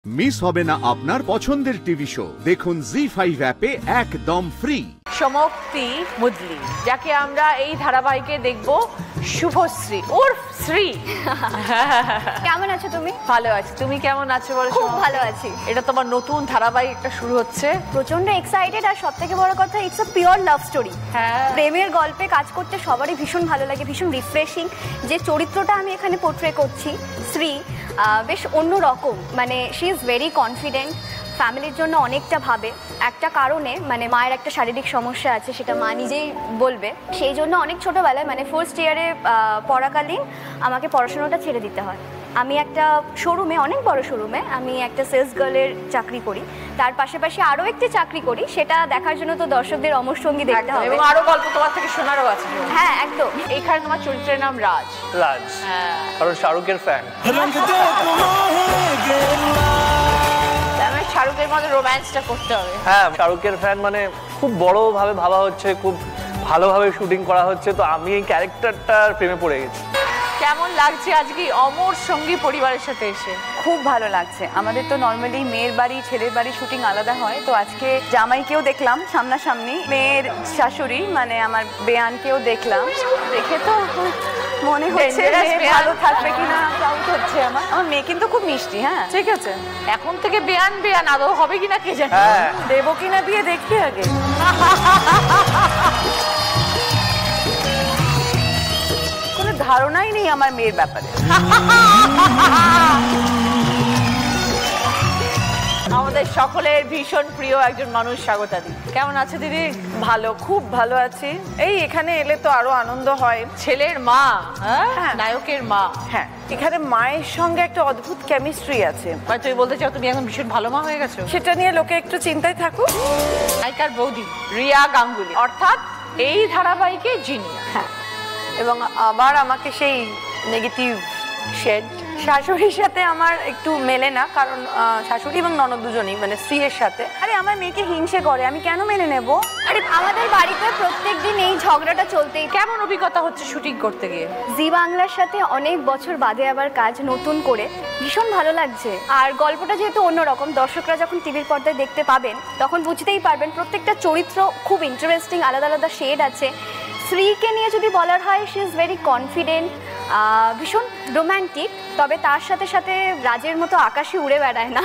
Miss হবে না আপনার পছন্দের টিভি শো দেখুন জি5 অ্যাপে একদম ফ্রি। সমক্তি মুদলি, যাকে আমরা এই ধারাবাহিকে দেখব শুভশ্রী উর্ফ শ্রী। কেমন আছো তুমি? ভালো আছি, তুমি কেমন আছো বলো? খুব ভালো আছি। এটা তোমার নতুন ধারাবাহিক একটা শুরু হচ্ছে, প্রচন্ড এক্সাইটেড। আর সবথেকে বড় কথা, it's a pure love story. প্রেমের গল্পে কাজ করতে সবারই ভীষণ ভালো লাগে, ভীষণ রিফ্রেশিং। যে চরিত্রটা আমি এখানে পোর্ট্রে করছি শ্রী, বেশ অন্য রকম। মানে শি ইজ ভেরি কনফিডেন্ট, ফ্যামিলির জন্য অনেকটা ভাবে। একটা কারণে, মানে মায়ের একটা শারীরিক সমস্যা আছে, সেটা মা নিজেই বলবে। সেই জন্য অনেক ছোটোবেলায়, মানে ফার্স্ট ইয়ারে পড়াকালীন আমাকে পড়াশোনাটা ছেড়ে দিতে হয়। আমি একটা শোরুমে, অনেক বড় শোরুমে, আমি একটা সেলস গার্লের চাকরি করি। তার পাশাপাশি আরও একটি চাকরি করি, সেটা দেখার জন্য তো দর্শকদের অমর সঙ্গী দেখতে হবে, এবং আরও গল্প তোমার থেকে শোনারও আছে। হ্যাঁ, একদম। এখানে তোমার চরিত্রের নাম রাজ। কারণ শাহরুখের ফ্যান। শাহরুখের মধ্যে রোম্যান্সটা করতে হবে। হ্যাঁ, শাহরুখের ফ্যান মানে খুব বড়ভাবে ভাবা হচ্ছে, খুব ভালোভাবে শুটিং করা হচ্ছে, তো আমি এই ক্যারেক্টারটার প্রেমে পড়ে গেছি। কেমন লাগছে আজকে অমর সঙ্গী পরিবারের সাথে এসে? খুব ভালো লাগছে। আমাদের তো নর্মালি মেয়ের বাড়ি ছেলের বাড়ি শুটিং আলাদা হয়, তো আজকে জামাইকেও দেখলাম সামনাসামনি, মেয়ের শাশুড়ি মানে আমার বেয়ানকেও দেখলাম। দেখে তো মনে হচ্ছে ভালো থাকবে কিনা ডাউট হচ্ছে আমার। আমার মেয়ে কিন্তু খুব মিষ্টি। হ্যাঁ, ঠিক আছে। এখন থেকে বেয়ান বেয়ান আদৌ হবে কিনা কে জানে। দেবো কিনা বিয়ে দেখি আগে। কোনো ধারণাই নেই আমার মেয়ের ব্যাপারে। আমাদের সকলের ভীষণ প্রিয় একজন মানুষ স্বাগতা দি। কেমন আছে দিদি? ভালো, খুব ভালো আছি। এই এখানে এলে তো আরো আনন্দ হয়। ছেলের মা, নায়কের মা। হ্যাঁ, এখানে মায়ের সঙ্গে একটা অদ্ভুত কেমিস্ট্রি আছে। তুমি বলতে চাও তুমি এখন ভীষণ ভালো মা হয়ে গেছো? সেটা নিয়ে লোকে একটু চিন্তায় থাকুক। নায়িকার বৌদি রিয়া গাঙ্গুলি, অর্থাৎ এই ধারাবাহিকে জিনিয়া। হ্যাঁ, এবং আবার আমাকে সেই নেগেটিভ শেড। শাশুড়ির সাথে আমার একটু মেলে না, কারণ শাশুড়ি এবং ননদ দুজনই, মানে স্ত্রীর সাথে। আরে আমার মেয়েকে হিংসে করে, আমি কেন মেনে নেব? আরে আমাদের বাড়িতে প্রত্যেকদিন এই ঝগড়াটা চলতেই। কেমন অভিজ্ঞতা হচ্ছে শুটিং করতে গিয়ে? জি বাংলার সাথে অনেক বছর বাদে আবার কাজ, নতুন করে ভীষণ ভালো লাগছে। আর গল্পটা যেহেতু অন্যরকম, দর্শকরা যখন টিভির পর্দায় দেখতে পাবেন তখন বুঝতেই পারবেন প্রত্যেকটা চরিত্র খুব ইন্টারেস্টিং, আলাদা আলাদা শেড আছে। শ্রীকে নিয়ে যদি বলার হয়, শি ইজ ভেরি কনফিডেন্ট, ভীষণ রোম্যান্টিক। তবে তার সাথে সাথে রাজের মতো আকাশে উড়ে বেড়ায় না,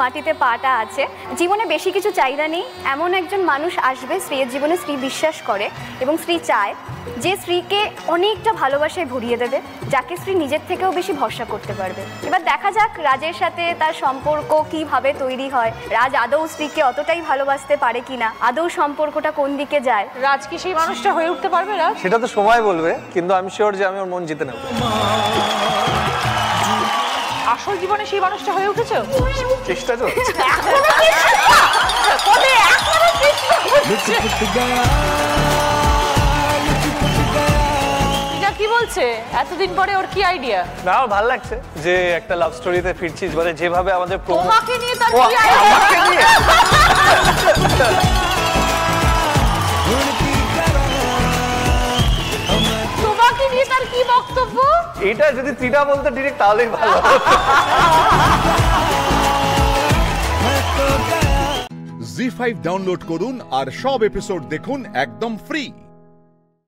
মাটিতে পাটা আছে। জীবনে বেশি কিছু চাহিদা নেই, এমন একজন মানুষ আসবে স্ত্রীর জীবনে, স্ত্রী বিশ্বাস করে এবং স্ত্রী চায় যে স্ত্রীকে অনেকটা ভালোবাসায় ভরিয়ে দেবে, যাকে স্ত্রী নিজের থেকেও বেশি ভরসা করতে পারবে। এবার দেখা যাক রাজের সাথে তার সম্পর্ক কিভাবে তৈরি হয়, রাজ আদৌ স্ত্রীকে অতটাই ভালোবাসতে পারে কিনা, আদৌ সম্পর্কটা কোন দিকে যায়। রাজ কি সেই মানুষটা হয়ে উঠতে পারবে? রাজ সেটা তো সময় বলবে, কিন্তু আমি শিওর যে আমি ওর মন জিতে নেব। আসল জীবনে সেই মানুষটা হয়ে উঠেছে? চেষ্টা তো কি বলছে এতদিন পরে? ওর কি আইডিয়া? না, আমার ভালো লাগছে যে একটা লাভ স্টোরিতে ফিরছি, মানে যেভাবে আমাদের তোমাকে নিয়ে তার কি আইডিয়া? তোমাকে নিয়ে তার কি বক্তব্য? এটা যদি ত্রিটা বলতে ডিরেক্ট তাহলেই ভালো। জি5 ডাউনলোড করুন আর সব এপিসোড দেখুন একদম ফ্রি।